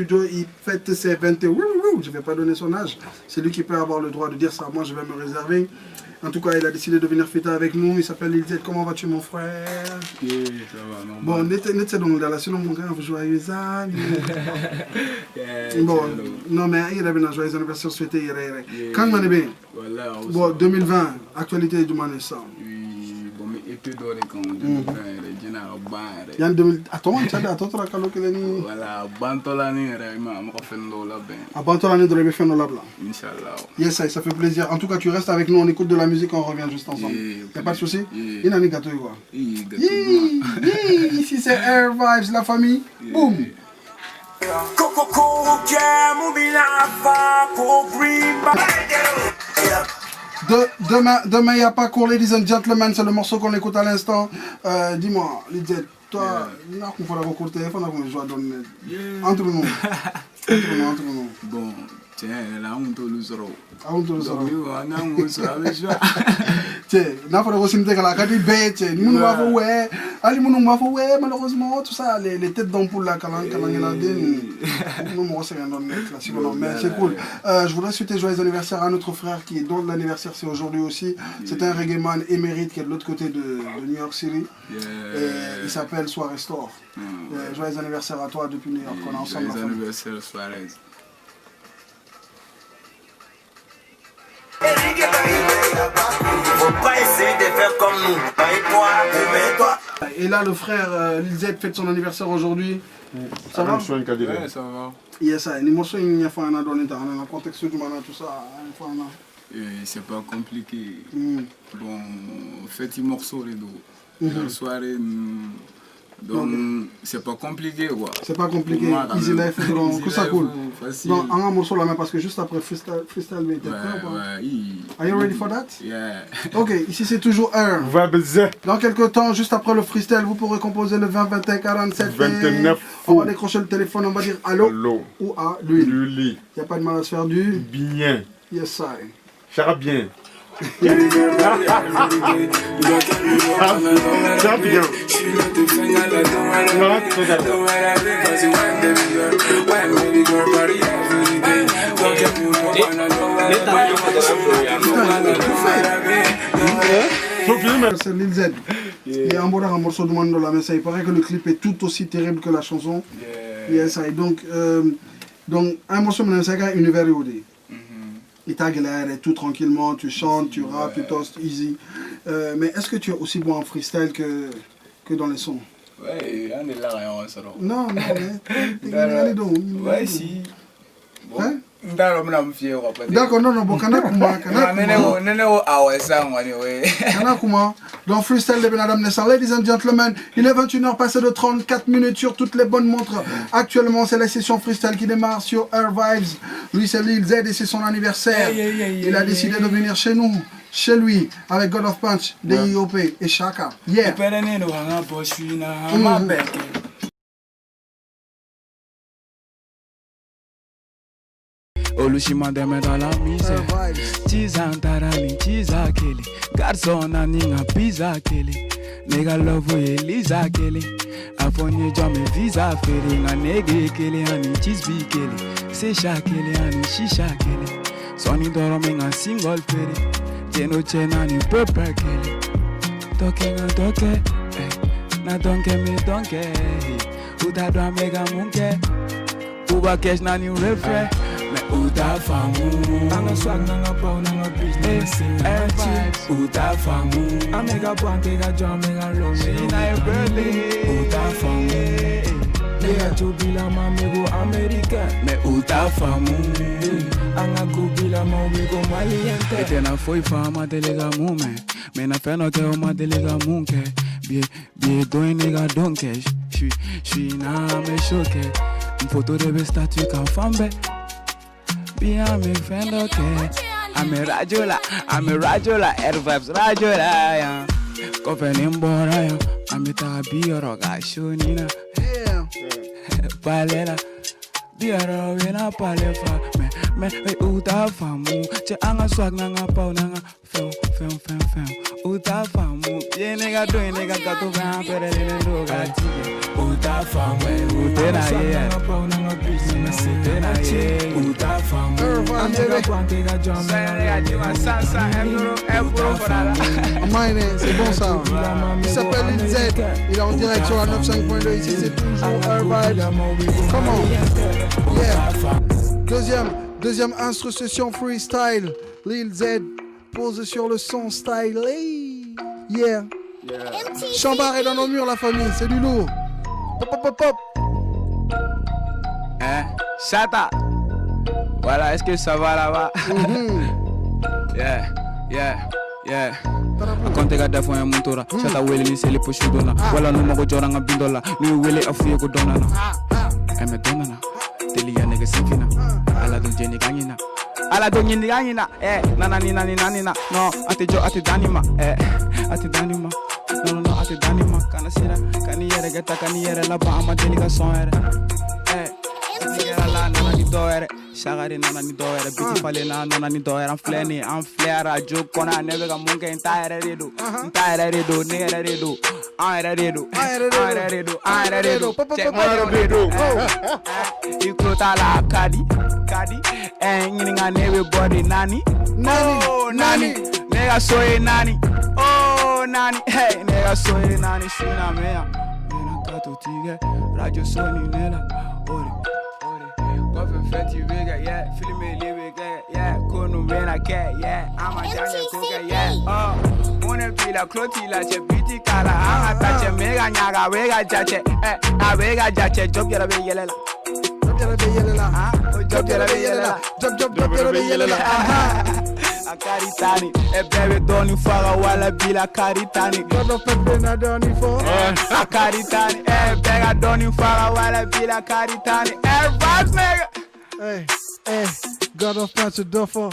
studio, il fête ses 20 ans. Je ne vais pas donner son âge. C'est lui qui peut avoir le droit de dire ça. Moi, je vais me réserver. En tout cas, il a décidé de venir fêter avec nous. Il s'appelle Lil Z. Comment vas-tu, mon frère? Yeah, ça va, non. Bon, n'était donc là, sinon mon gars, vous jouez à bon, non, mais il avait un joyeux anniversaire souhaité. Quand on est bien? Bon, 2020, actualité du moment ça. Attends, voilà, Bantolani, Inch'Allah. Yes, ça fait plaisir. En tout cas, tu restes avec nous, on écoute de la musique, on revient juste ensemble. Y'a pas de souci? Il y a un gâteau, quoi. Ici, c'est Air Vibes, la famille. Boum! Demain, il n'y a pas cours, ladies and gentlemen, c'est le morceau qu'on écoute à l'instant. Dis-moi, Lidjet, toi, il y a qu'on va recourter, il faut qu'on joue à donner. Entre nous. Entre nous. Bon, tiens, là, on te le sera. On te le sera. On sera avec joie. Tiens, n'a pas de ressimter que la carte est bête, nous va faire ouais, allez, nous va faire ouais, malheureusement, tout ça, les têtes d'ampoule là, quand il a des. Nous, moi, c'est rien dans le net, là, mais c'est cool. Je voudrais souhaiter joyeux anniversaire à notre frère dont l'anniversaire c'est aujourd'hui aussi. C'est un reggae man émérite qui est de l'autre côté de New York City. Il s'appelle Soirée Store. Joyeux anniversaire à toi depuis New York, on est ensemble. Joyeux anniversaire, Soirée. Faut pas essayer de faire comme nous. Toi. Et là, le frère Lil Z fête son anniversaire aujourd'hui. Ça va? Ouais, ça va. Yes, ça. Les morceaux, il y a fait un dans le contexte du moment, tout ça. C'est pas compliqué. Bon, faites un morceau les deux. La soirée. Donc, c'est pas compliqué quoi. C'est pas compliqué. Easy life, donc ça cool. Donc, un morceau là, parce que juste après freestyle, mais t'es prêt ou pas? Are you ready for that? Yeah. Ok, ici c'est toujours Air. Dans quelques temps, juste après le freestyle, vous pourrez composer le 20, 21, 47. 29. On va décrocher le téléphone, on va dire allô. Allô. Ou à lui. Lui. Y a pas de mal à se faire du. Bien. Yes, sir. Ça bien. C'est Lil Z. Il y a un morceau de monde là, mais ça il paraît que le clip est tout aussi terrible que la chanson. Yes, donc un morceau de c'est un univers UD. Il t'a galéré tout tranquillement, tu chantes, tu rappes, tu toastes, easy. Mais est-ce que tu es aussi bon en freestyle que dans les sons? Ouais, on est là, on se retrouve. Non, mais... Ouais, si. Hein? D'accord, non, bon, Kana Kuma. Dans Freestyle de Benadam Nessa, ladies and gentlemen, il est 21h passé de 34 minutes sur toutes les bonnes montres. Actuellement, c'est la session Freestyle qui démarre sur Air Vibes. Lui, c'est Lil Z et c'est son anniversaire. Il a décidé de venir chez nous, chez lui, avec God of Punch, DIOP et Shaka. Yeah. Olushima deme dans la misère. Chiza ntarani, chiza kele. Garçon na ninga pizza kele. Nega love Elisa kele. Afonye jame visa fere. Nga nege kele ani chisbi kele. Sesha kele ani shisha kele. Soni doro menga single fere. Jeno chena ni pepper kele. Toke nga toke. Na donke me donke. Uta dwa mega munke. Uba cash na ni refre. Uta famu, nanga swag, nanga bow, nanga bitch, nanga sing, nanga vibes. Uta famu, I make a bang, make a jump, make a run, she na your birthday. Uta famu, nega chubila ma me go America. Me uta famu, anga kubila ma we go Maliente. Ete na foi fama delega mume, me na feno ke o ma delega munke. Bie doing nega donke, suis na me choke. Une photo de be statue kan fambe. I'm a friend, okay. I'm a Rajola, Air Vibes Rajola, yeah. Company Mbora, yeah. I'm a Tabi or a Shunina. Palela, Biara, Palefa, me uta famu che anga swag nanga pau nanga fem uta famu ye nega do nega gato ba pere le ndo gati uta famu utena ye pau nanga business utena ye uta famu anga kwante ga jama nega jima sansa euro para Mine, c'est bon ça. Il s'appelle Lil Z. Il est en direct sur la 95.2 ici, c'est toujours Airvibes. Comment? Yeah. Deuxième instru session freestyle. Lil Z pose sur le son style. Hey. Yeah. Chambard est dans nos murs, la famille, c'est du lourd. Pop, pop, pop, pop. Hein? Chata. Voilà, est-ce que ça va là-bas? Yeah. Akonte ga dafo ya muntora chata wele ni sele po shudona wala no mago joranga bindola ni wele afuye go donana eme donana teli ya nega sifina ala do jeni ganyina nana no ate danima ate danima no ate danima kana sira kani yere gata kani yere la ba ama deli ga sonere la nana ni doere shagari nana ni doere biti fale na nana ni doere am flera jo kona nebe ga munga entire redo nere redo ikrota la kadi ngininga nebe body nani nega soye nani hey nega soye nani shina mea kato tige radio soni nela ore Fetty Vega, yeah, filme libiga, yeah, kono mena ke, yeah, ama janye koga, yeah, mune pila kloti la che biti kala, ama tache mega nyaga wega jache, avega jache, job yara be yelela, job yara be yelela, akaritani, bebe doni faga wala bila karitani, godo pepe na doni fo, akaritani, bega doni faga wala bila karitani, Airvibes nigga. Hey, God of Pancho Duffo.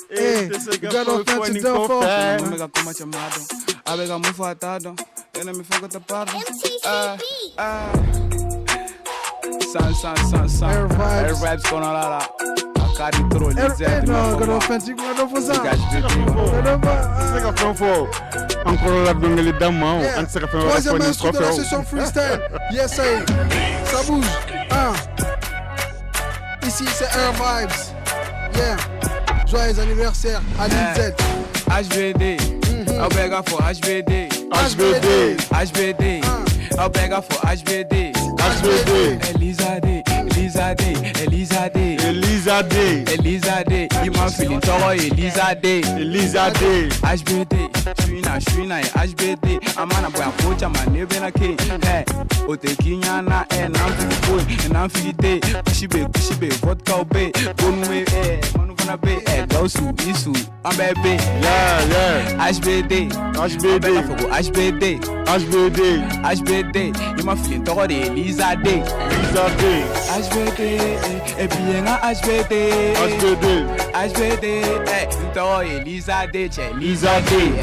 Hey, God of Pancho Duffo. Omega kuma chamado, abega mufa atado, ena mi fogo tapado. San. Airvibes con la akari tro lizette. No, God of Pancho Duffo ça. Encore la bungeli dama, on s'est fait troisième instru de la session freestyle. Yes, ça bouge. Ici c'est Airvibes. Yeah. Joyeux anniversaire à Lil Z. HBD. Obega for HBD. Obega for HBD. Elizade. You man feeling toro Elizade. HBD. Shwina HBD. Amana boy apocha manebe na ke. Hey. Otekinyana nam fili kushibe vodka obe. Gonwe manufana be gausu isu ambebe. Yeah. HBD. HBD. You man feeling toro Elizade. HBD. Ebienga HBD. Toro Elizade. Elizade.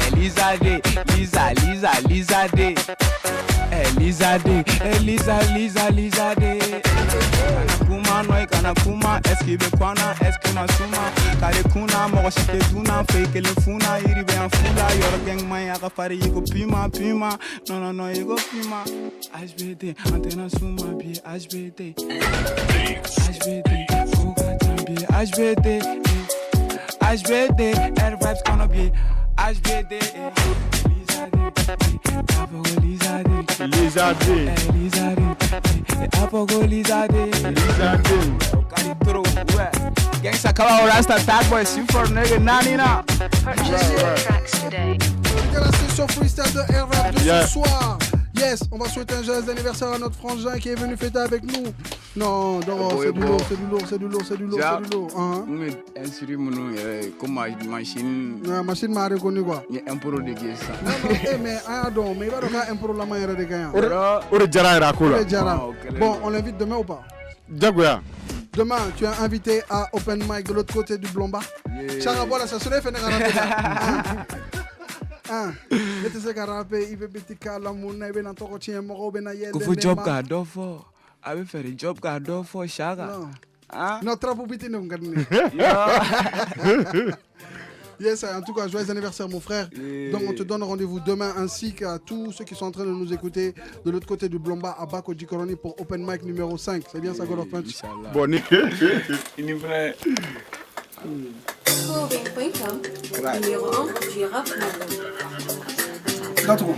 Kana kuma eskibe kwana eskina suma kare kuna mo shite tuna fake le funa iri be afula yor geng mai aga fari ego pima no ego pima HBD antena suma bi HBD koga tambi HBD Airvibes gonna be HBD Elizade. Gangsta Kala Rasta Tag Boy Super Nigga Nanina. Purchase your tracks today. C'est la session freestyle de Airvibes de ce soir. Yes, on va souhaiter un joyeux anniversaire à notre frangin qui est venu fêter avec nous. Non, c'est du lourd. Inscrit mon comme machine. La machine m'a reconnu quoi. Il y a un pro de guerre ça. Mais il va donc un pro la main de gagnant. Bon, on l'invite demain ou pas? Demain, tu es invité à Open Mic de l'autre côté du Blomba. Chara, voilà, ça serait fait Lete se karape ibe bitika la muna ibe na toko chie moko be na yede. Kufu job ka dofo. Abe feri job ka dofo shaga. Hein? Non, trop petit, non, Yes, en tout cas, joyeux anniversaire, mon frère. Donc, on te donne rendez-vous demain ainsi qu'à tous ceux qui sont en train de nous écouter de l'autre côté du Blomba à Bako Djikoroni pour Open Mic numéro 5. C'est bien ça, God of Punch? Bon, Il est vrai. Numéro 1 du rap. Là, trop.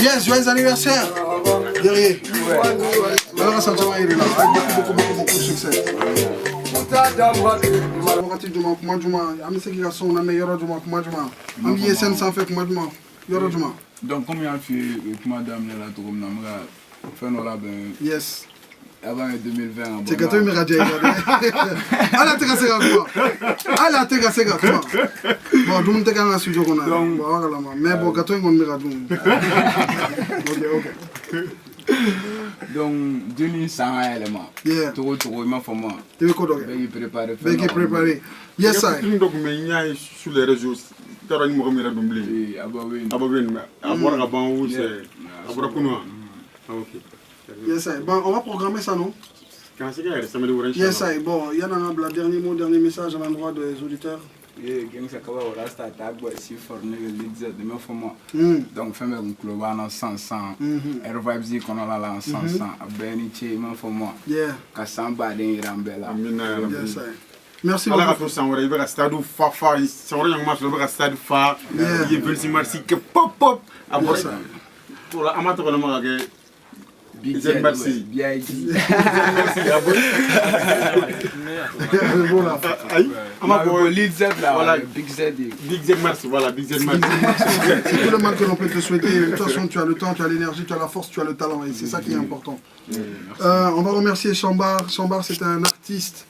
Yes, joyeux anniversaire. Guerrier. Alors, ça il est là. Avec beaucoup de succès. Wakati juma kuma juma am se kika son na me yoro juma kuma juma am yesen sans fait kuma juma yoro juma Donc comme il a fait madame la tour na mga fait no la ben yes avant 2020 c'est quand même radio ala te kasega quoi bon dum te kana studio kona bon wala ma mais bon gato ngon mi radio OK donc Denis sans élément yeah tout il faut moi tu veux quoi donc préparer yes I une document ñay sur les réseaux tara ñu mo mira dumbli abawen abora ban ou c'est abora kuno OK yes I bon on va programmer ça non quand c'est que samedi ou yes I bon il y en a un dernier message à l'endroit des auditeurs. Gang sa kawa wala sta tag boy si forne lidze de me fomo donc femme un club en 100 air vibes kono la en 100 abeni che me fomo yeah ka samba de rambela amina yes I merci beaucoup. beaucoup. Ala ka sanwara ibe ka stade fa sanwara yang mas ka stade fa ye versi marsi ke pop abora pour la amato ko ma ke Big Z merci bien merci aboy Voilà. Amako lead Z là voilà Big Z merci voilà Big Z merci C'est tout le mal que l'on peut te souhaiter. De toute façon, tu as le temps, tu as l'énergie, tu as la force, tu as le talent. Et c'est ça qui est important. On va remercier Chambar. Chambar, c'est un artiste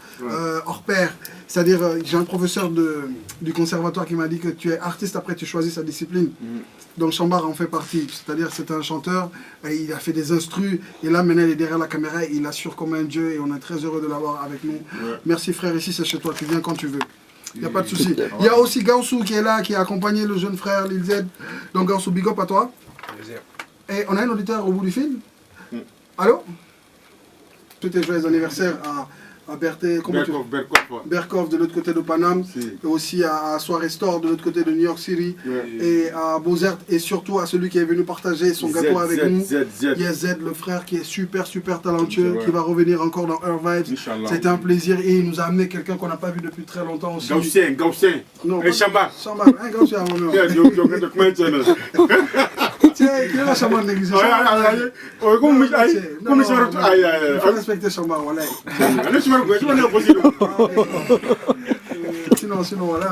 hors pair. C'est-à-dire, j'ai un professeur du conservatoire qui m'a dit que tu es artiste, après tu choisis sa discipline. Donc Chambar en fait partie. C'est-à-dire, c'est un chanteur, et il a fait des instrus. Et là, maintenant, il est derrière la caméra, il assure comme un dieu. Et on est très heureux de l'avoir avec nous. Merci frère, ici c'est chez toi, tu viens quand tu veux. Il n'y a pas de souci. Il y a aussi Gaussou qui est là, qui a accompagné le jeune frère Lil Z. Donc Gaussou, big up à toi. Et on a un auditeur au bout du fil. Allô? Tout est joyeux anniversaire à Berthe, Berkov de l'autre côté de Paname, et aussi à Soirée Store de l'autre côté de New York City, et à Bozert, et surtout à celui qui est venu partager son gâteau avec nous. Z, le frère qui est super talentueux, qui va revenir encore dans Earth Vibes. C'était un plaisir et il nous a amené quelqu'un qu'on n'a pas vu depuis très longtemps aussi. Gaussin. Non, et Chambar. Chambar, un Gaussin avant nous. Tiens, qui est la Chambar négligée? Il faut respecter Chambar, voilà. Sinon, voilà.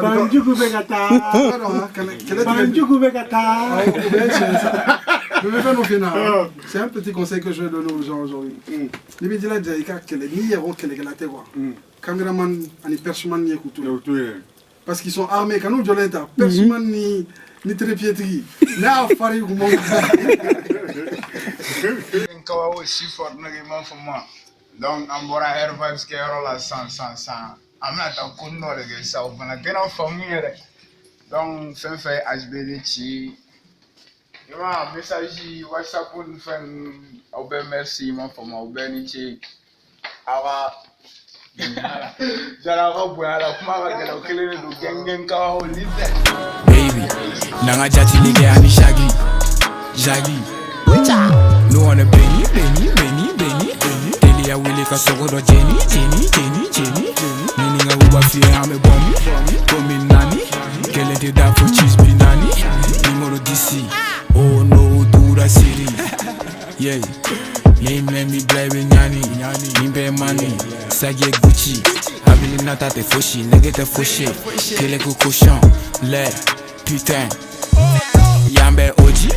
C'est un petit conseil que je vais donner aux gens aujourd'hui. Les médias disent que les meilleurs que les galatés, caméraman et persuman ni écoutent. Parce qu'ils sont armés. Quand nous disons persuman ni trépiétri. Là, il faut faire donc an bɔra Air Vibes kɛyɔrɔ la san an bɛna taa ko dɔ de kɛ sisan o fana tɛna faamu yɛrɛ donc fɛn fɛn HBD ci i ma message WhatsApp ni fɛn ninnu aw bɛɛ merci i ma faamu aw bɛɛ ni ce aw ka jara aw ka bonya la kuma ka gɛlɛn o kelen de don gɛngɛn kawa o lit dɛ. Baby, nanga jati nige ani Shaggy. No wanna Benny. Delia Willie ka sogo do Jenny. Nini nga uba fie ame bombi. Komi nani. Kele te da for cheese binani. Numero DC. Oh no, dura city. Yeah. Name me blabe nyani. Nimbe money. Sage Gucci. Abili nata te foshi. Nege te foshi. Kele ku cochon. Le. Putain. Yambe Oji.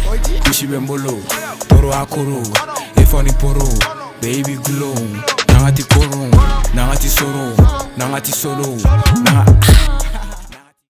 Kushibe mbolo. Toro akoro. Efoni poro. Baby glow. Nangati koro. Nangati soro. Nangati solo.